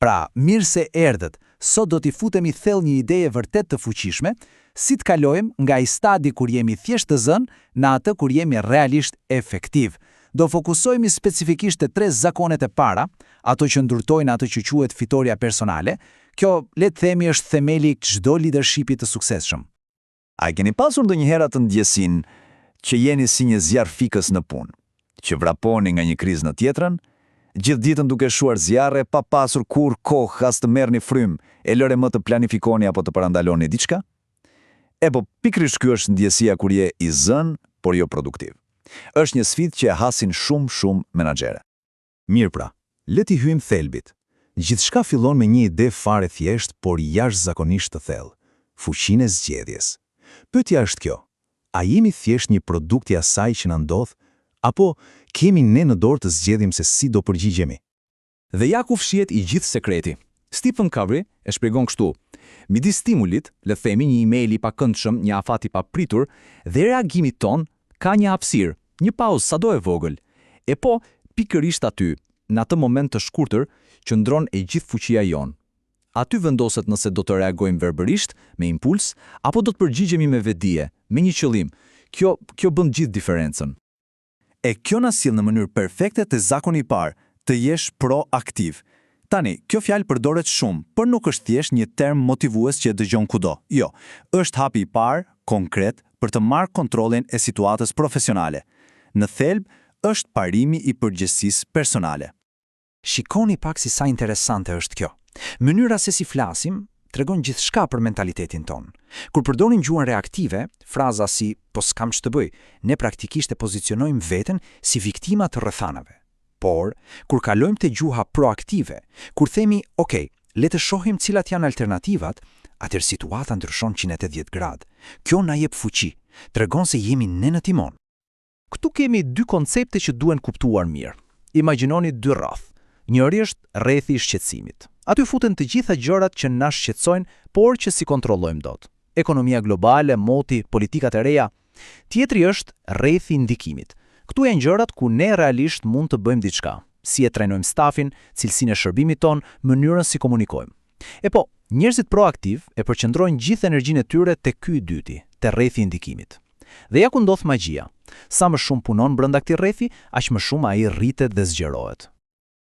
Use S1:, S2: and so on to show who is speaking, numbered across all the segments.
S1: Pra, mirë se erdhët, sot do t'i futemi thellë një ideje vërtet të fuqishme, si të kalojmë nga ai stadi kur jemi thjesht të zënë në atë kur jemi realisht efektiv. Do fokusohemi specifikisht te 3 zakonet e para, ato që ndërtojnë atë që quhet fitoria personale. Kjo, le të themi, është themeli i çdo leadershipi të suksesshëm.
S2: A i keni pasur ndonjëherë atë ndjesin që jeni si një zjarr fikës në punë, që vraponi nga një krizë në tjetrën, gjithë ditën duke shuar zjarre, pa pasur kur kohë as të merrni frymë, e lëre më të planifikoni apo të parandaloni diçka? Po pikërisht ky është ndjesia kur je i zënë, por jo produktiv. Është një sfidë që e hasin shumë menaxhere.
S3: Mirë pra, le t'i hyjmë thelbit. Gjithçka fillon me një ide fare thjesht, por jashtëzakonisht të thellë: fuqinë e zgjedhjes. Pyetja është kjo: a jemi thjesht një produkt i asaj që na ndodh, apo kemi ne në dorë të zgjedhim se si do përgjigjemi?
S4: Dhe ja ku fshihet i gjithë sekreti. Stephen Covey e shpjegon kështu: midis stimulit, le të themi një email i pakëndshëm, një afat i papritur, dhe reagimit ton, ka një hapësirë, një pauzë sado e vogël. Po, pikërisht aty, në atë moment të shkurtër, qëndron e gjithë fuqia jonë. Aty vendoset nëse do të reagojmë verbërisht, me impuls, apo do të përgjigjemi me vetdije, me një qëllim. Kjo bën gjithë diferencën.
S2: Kjo na sill në mënyrë perfekte te zakoni i parë, të jesh proaktiv. Tani, kjo fjalë përdoret shumë, por nuk është thjesht një term motivues që e dëgjon kudo. Jo, është hapi i parë, konkret, për të marrë kontrollin e situatës profesionale. Në thelb, është parimi i përgjegjësisë personale.
S1: Shikoni pak si sa interesante është kjo. Mënyra se si flasim tregon gjithçka për mentalitetin ton. Kur përdorim gjuhën reaktive, fraza si "po s'kam ç'të bëj", ne praktikisht e pozicionojmë veten si viktima të rrethanave. Por, kur kalojmë te gjuha proaktive, kur themi "ok, le të shohim cilat janë alternativat", atëherë situata ndryshon 180 gradë. Kjo na jep fuqi, tregon se jemi ne në timon.
S4: Këtu kemi 2 koncepte që duhen kuptuar mirë. Imagjinoni 2 rreth. Njëri është rrethi i shqetësimit. Aty futen të gjitha gjërat që na shqetësojnë, por që si kontrollojmë dot. Ekonomia globale, moti, politikat e reja. Tjetri është rrethi i ndikimit. Këtu janë gjërat ku ne realisht mund të bëjmë diçka. Si e trajnojmë stafin, cilësinë e shërbimit ton, mënyrën si komunikojmë. Po, njerëzit proaktiv e përqendrojnë gjithë energjinë e tyre te ky i dyti, te rrethi i ndikimit. Dhe ja ku ndodh magjia. Sa më shumë punon brenda këtij rrethi, aq më shumë ai rritet dhe zgjerohet.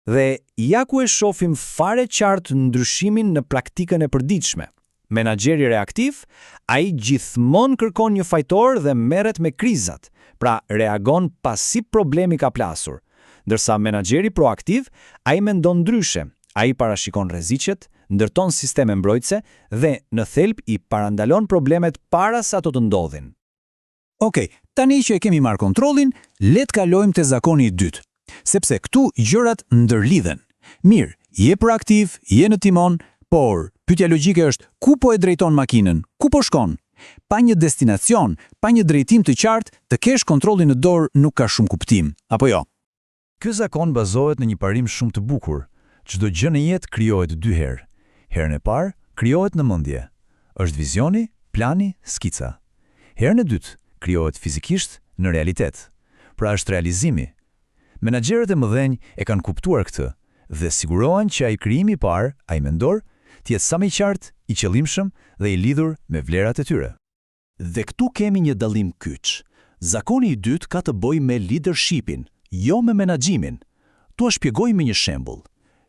S2: Dhe ja ku e shohim fare qartë ndryshimin në praktikën e përditshme. Menaxheri reaktiv, ai gjithmonë kërkon një fajtor dhe merret me krizat, pra reagon pasi problemi ka plasur. Ndërsa menaxheri proaktiv, ai mendon ndryshe, ai parashikon rreziqet, ndërton sisteme mbrojtëse dhe në thelb i parandalon problemet para se ato të ndodhin.
S1: Okej, tani që e kemi marrë kontrollin, le të kalojmë te zakoni i dytë. Sepse këtu gjërat ndërlidhen. Mirë, je proaktiv, je në timon, por pyetja logjike është ku po e drejton makinën, ku po shkon? Pa një destinacion, pa një drejtim të qartë, të kesh kontrollin në dorë nuk ka shumë kuptim, apo jo?
S3: Ky zakon bazohet në një parim shumë të bukur. Çdo gjë në jetë krijohet 2 herë. Herën e parë krijohet në mendje. Është vizioni, plani, skica. Herën e dytë krijohet fizikisht në realitet. Pra është realizimi. Menaxherët e mëdhenj e kanë kuptuar këtë dhe sigurohen që ai krijimi i parë, ai mendor, të jetë sa më i qartë, i qëllimshëm dhe i lidhur me vlerat e tyre.
S4: Dhe këtu kemi një dallim kyç. Zakoni i dytë ka të bëjë me leadershipin, jo me menaxhimin. Tu e shpjegoj me një shembull.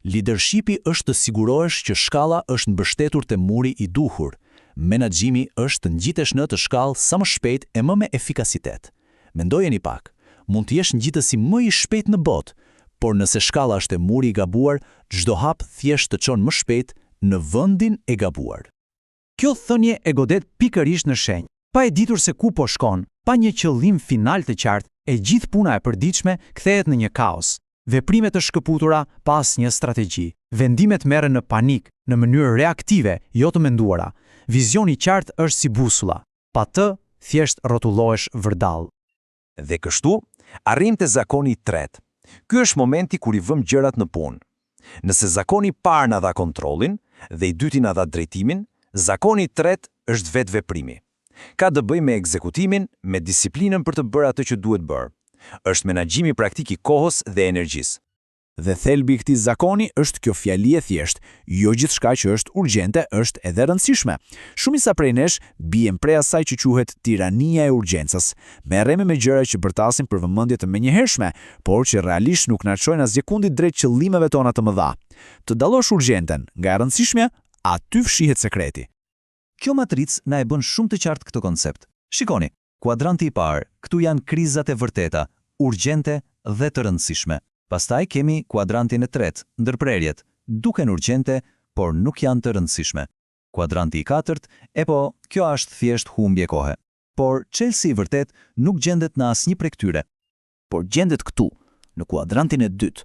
S4: Leadershipi është të sigurohesh që shkalla është mbështetur te muri i duhur. Menaxhimi është të ngjitesh në të shkallë sa më shpejt e më me efikasitet. Mendojeni pak. Mund të jesh ngjitësi më i shpejt në botë, por nëse shkalla është e muri i gabuar, çdo hap thjesht të çon më shpejt në vendin e gabuar.
S1: Kjo thënie e godet pikërisht në shenjë. Pa e ditur se ku po shkon, pa një qëllim final të qartë, e gjithë puna e përditshme kthehet në një kaos. Veprime të shkëputura pas një strategji. Vendimet merren në panik, në mënyrë reaktive, jo të menduara. Vizioni i qartë është si busulla. Pa të, thjesht rrotullohesh vërdall.
S2: Dhe kështu, arrim te zakoni i tretë. Ky është momenti kur i vëmë gjërat në punë. Nëse zakoni i parë na dha kontrollin dhe i dyti na dha drejtimin, zakoni i tretë është vetë veprimi. Ka të bëjë me ekzekutimin, me disiplinën për të bërë atë që duhet bërë. Është menaxhimi praktik i kohës dhe energjisë. Dhe thelbi i këtij zakoni është kjo fjali e thjeshtë, jo gjithçka që është urgjente është edhe rëndësishme. Shumica prej nesh bien prej asaj që quhet tirania e urgjencës. Merremi me gjëra që bërtasin për vëmendje të menjëhershme, por që realisht nuk na çojnë as sekondit drejt qëllimeve tona të mëdha. Të dallosh urgjenten nga e rëndësishmja, aty fshihet sekreti.
S1: Kjo matricë na e bën shumë të qartë këtë koncept. Shikoni, kuadranti i parë, këtu janë krizat e vërteta, urgjente dhe të rëndësishme. Pastaj kemi kuadrantin e tretë, ndërprerjet, duken urgjente, por nuk janë të rëndësishme. Kuadranti i katërt, kjo është thjesht humbje kohe. Por çelësi i vërtet nuk gjendet në asnjë prej këtyre.
S4: Por gjendet këtu, në kuadrantin e dytë.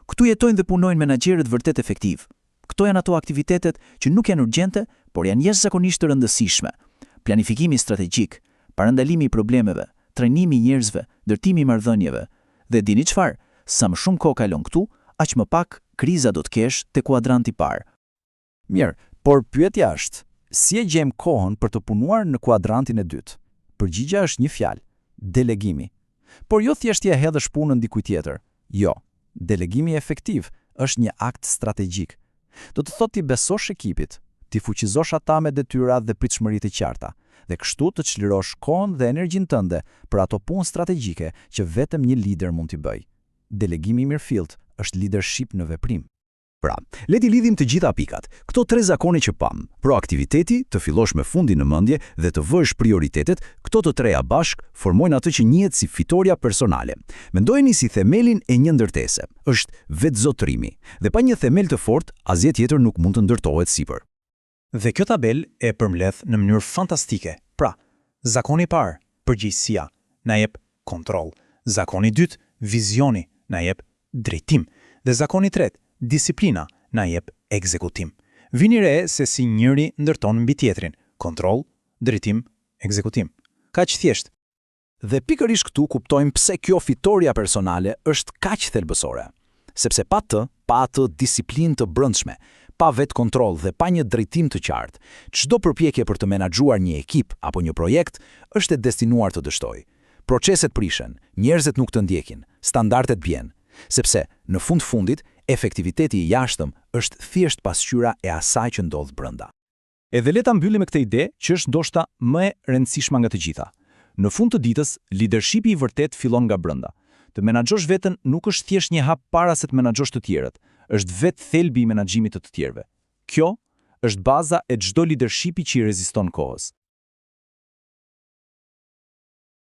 S4: Këtu jetojnë dhe punojnë menaxherët vërtet efektiv. Këto janë ato aktivitetet që nuk janë urgjente, por janë jashtëzakonisht të rëndësishme. Planifikimi strategjik, parandalimi i problemeve, trajnimi i njerëzve, ndërtimi i marrëdhënieve. Dhe dini çfarë? Sa më shumë kohë kalon këtu, aq më pak kriza do të kesh te kuadranti i parë.
S2: Mirë, por pyetja është, si e gjejmë kohën për të punuar në kuadrantin e dytë? Përgjigjja është një fjalë, delegimi. Por jo thjesht ja hedhësh punën dikujt tjetër. Jo, delegimi efektiv është një akt strategjik. Do të thotë ti besosh ekipit, ti fuqizosh ata me detyra dhe pritshmëri të qarta, dhe kështu të çlirosh kohën dhe energjinë tënde për ato punë strategjike që vetëm një lider mund t'i bëjë. Delegimi i mirëfillt është leadership në veprim.
S3: Pra, le t'i lidhim të gjitha pikat. Këto 3 zakone që pam, proaktiviteti, të fillosh me fundin në mendje dhe të vësh prioritetet, këto të treja bashk formojnë atë që njihet si fitoria personale. Mendojeni si themelin e një ndërtese. Është vetëzotrimi, dhe pa një themel të fortë, asgjë tjetër nuk mund të ndërtohet sipër.
S1: Dhe kjo tabel e përmbledh në mënyrë fantastike. Pra, zakoni i parë, përgjegjësia, na jep kontroll. Zakoni i dytë, vizioni, na jep drejtim. Dhe zakoni i tretë, disiplina, na jep ekzekutim. Vini re se si njëri ndërton mbi tjetrin, kontroll, drejtim, ekzekutim. Kaq thjesht.
S2: Dhe pikërisht këtu kuptojmë pse kjo fitoria personale është kaq thelbësore. Sepse pa atë disiplinë të brendshme, pa vetë kontroll dhe pa një drejtim të qartë, çdo përpjekje për të menaxhuar një ekip apo një projekt është e destinuar të dështojë. Proceset prishen, njerëzit nuk të ndjekin, standardet bien, sepse në fundit efektiviteti i jashtëm është thjesht pasqyra e asaj që ndodh brenda.
S1: Edhe le ta mbyllim me këtë ide që është ndoshta më e rëndësishme nga të gjitha. Në fund të ditës, leadershipi i vërtet fillon nga brenda. Të menaxhosh veten nuk është thjesht një hap para se të menaxhosh të tjerët, është vetë thelbi i menaxhimit të tjerëve. Kjo është baza e çdo leadershipi që i reziston kohës.